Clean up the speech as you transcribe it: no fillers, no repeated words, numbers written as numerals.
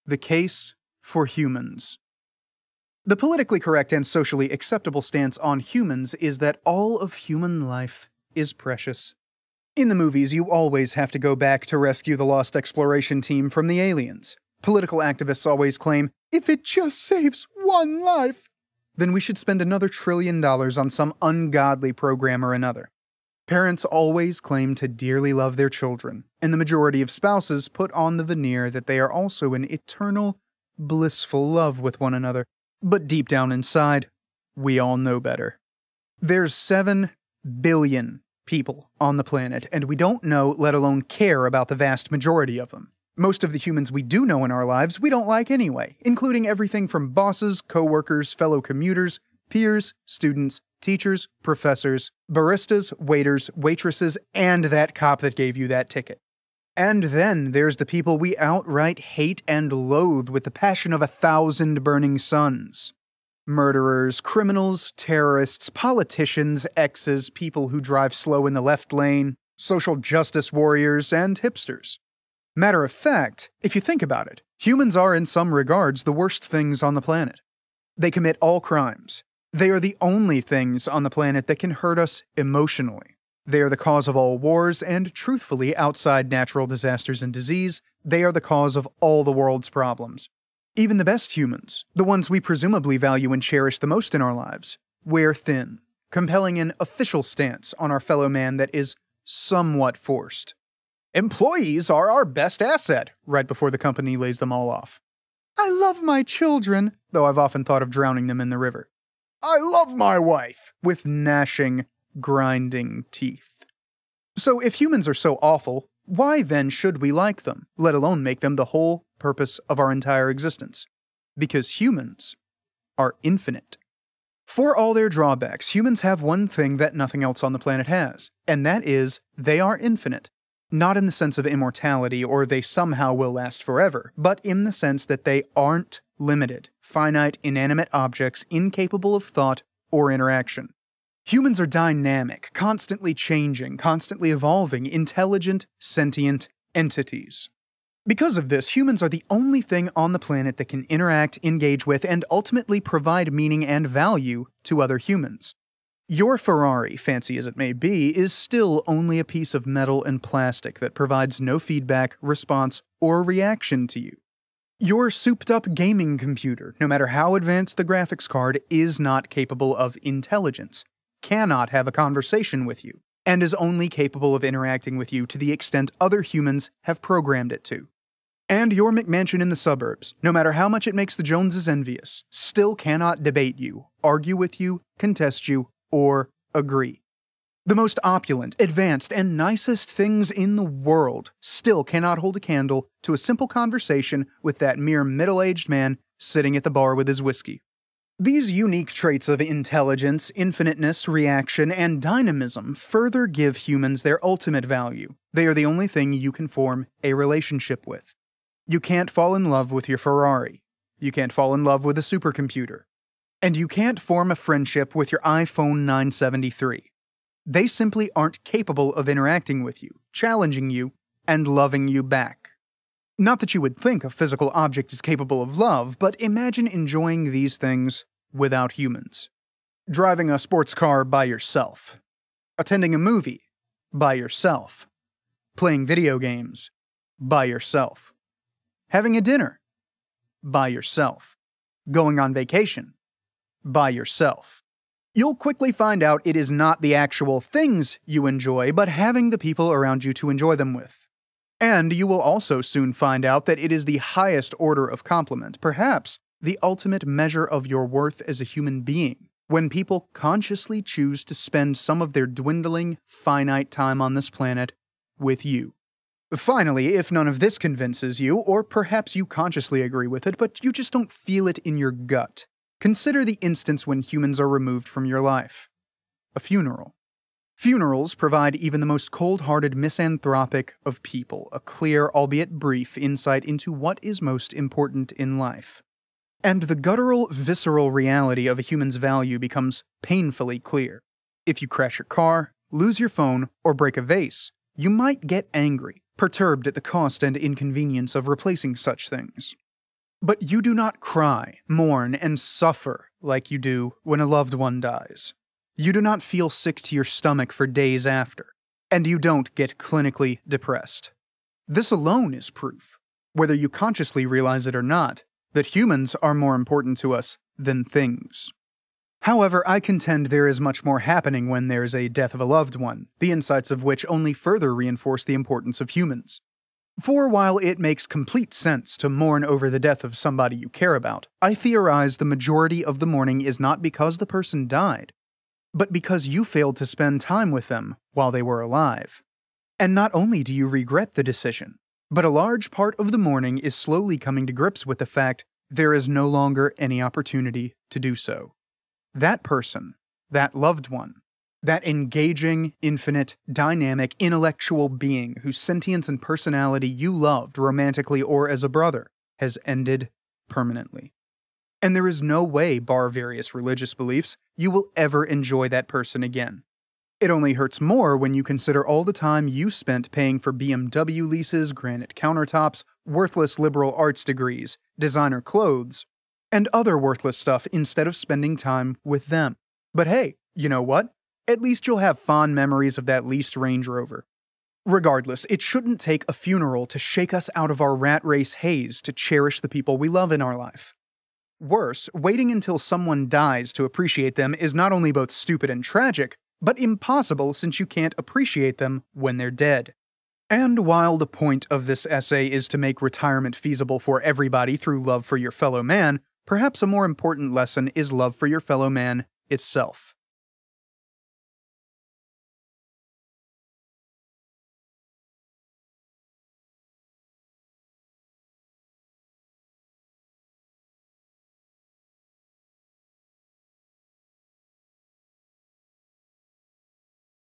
The case for humans. The politically correct and socially acceptable stance on humans is that all of human life is precious. In the movies, you always have to go back to rescue the lost exploration team from the aliens. Political activists always claim, if it just saves one life, then we should spend another $1 trillion on some ungodly program or another. Parents always claim to dearly love their children, and the majority of spouses put on the veneer that they are also in eternal, blissful love with one another. But deep down inside, we all know better. There's 7 billion people on the planet, and we don't know, let alone care about the vast majority of them. Most of the humans we do know in our lives we don't like anyway, including everything from bosses, co-workers, fellow commuters, peers, students, teachers, professors, baristas, waiters, waitresses, and that cop that gave you that ticket. And then there's the people we outright hate and loathe with the passion of 1,000 burning suns. Murderers, criminals, terrorists, politicians, exes, people who drive slow in the left lane, social justice warriors, and hipsters. Matter of fact, if you think about it, humans are in some regards the worst things on the planet. They commit all crimes. They are the only things on the planet that can hurt us emotionally. They are the cause of all wars, and truthfully, outside natural disasters and disease, they are the cause of all the world's problems. Even the best humans, the ones we presumably value and cherish the most in our lives, wear thin, compelling an official stance on our fellow man that is somewhat forced. Employees are our best asset, right before the company lays them all off. I love my children, though I've often thought of drowning them in the river. I love my wife, with gnashing, grinding teeth. So if humans are so awful, why then should we like them, let alone make them the whole purpose of our entire existence? Because humans are infinite. For all their drawbacks, humans have one thing that nothing else on the planet has, and that is, they are infinite. Not in the sense of immortality or they somehow will last forever, but in the sense that they aren't limited, finite, inanimate objects incapable of thought or interaction. Humans are dynamic, constantly changing, constantly evolving, intelligent, sentient entities. Because of this, humans are the only thing on the planet that can interact, engage with, and ultimately provide meaning and value to other humans. Your Ferrari, fancy as it may be, is still only a piece of metal and plastic that provides no feedback, response, or reaction to you. Your souped-up gaming computer, no matter how advanced the graphics card, is not capable of intelligence, cannot have a conversation with you, and is only capable of interacting with you to the extent other humans have programmed it to. And your McMansion in the suburbs, no matter how much it makes the Joneses envious, still cannot debate you, argue with you, contest you, or agree. The most opulent, advanced, and nicest things in the world still cannot hold a candle to a simple conversation with that mere middle-aged man sitting at the bar with his whiskey. These unique traits of intelligence, infiniteness, reaction, and dynamism further give humans their ultimate value. They are the only thing you can form a relationship with. You can't fall in love with your Ferrari. You can't fall in love with a supercomputer. And you can't form a friendship with your iPhone 973. They simply aren't capable of interacting with you, challenging you, and loving you back. Not that you would think a physical object is capable of love, but imagine enjoying these things without humans. Driving a sports car by yourself. Attending a movie by yourself. Playing video games by yourself. Having a dinner by yourself. Going on vacation by yourself. You'll quickly find out it is not the actual things you enjoy, but having the people around you to enjoy them with. And you will also soon find out that it is the highest order of compliment, perhaps the ultimate measure of your worth as a human being, when people consciously choose to spend some of their dwindling, finite time on this planet with you. Finally, if none of this convinces you, or perhaps you consciously agree with it, but you just don't feel it in your gut, consider the instance when humans are removed from your life. A funeral. Funerals provide even the most cold-hearted misanthropic of people a clear, albeit brief, insight into what is most important in life. And the guttural, visceral reality of a human's value becomes painfully clear. If you crash your car, lose your phone, or break a vase, you might get angry, perturbed at the cost and inconvenience of replacing such things. But you do not cry, mourn, and suffer like you do when a loved one dies. You do not feel sick to your stomach for days after, and you don't get clinically depressed. This alone is proof, whether you consciously realize it or not, that humans are more important to us than things. However, I contend there is much more happening when there is a death of a loved one, the insights of which only further reinforce the importance of humans. For while it makes complete sense to mourn over the death of somebody you care about, I theorize the majority of the mourning is not because the person died, but because you failed to spend time with them while they were alive. And not only do you regret the decision, but a large part of the mourning is slowly coming to grips with the fact there is no longer any opportunity to do so. That person, that loved one, that engaging, infinite, dynamic, intellectual being whose sentience and personality you loved romantically or as a brother, has ended permanently. And there is no way, bar various religious beliefs, you will ever enjoy that person again. It only hurts more when you consider all the time you spent paying for BMW leases, granite countertops, worthless liberal arts degrees, designer clothes, and other worthless stuff instead of spending time with them. But hey, you know what? At least you'll have fond memories of that leased Range Rover. Regardless, it shouldn't take a funeral to shake us out of our rat race haze to cherish the people we love in our life. Worse, waiting until someone dies to appreciate them is not only both stupid and tragic, but impossible since you can't appreciate them when they're dead. And while the point of this essay is to make retirement feasible for everybody through love for your fellow man, perhaps a more important lesson is love for your fellow man itself.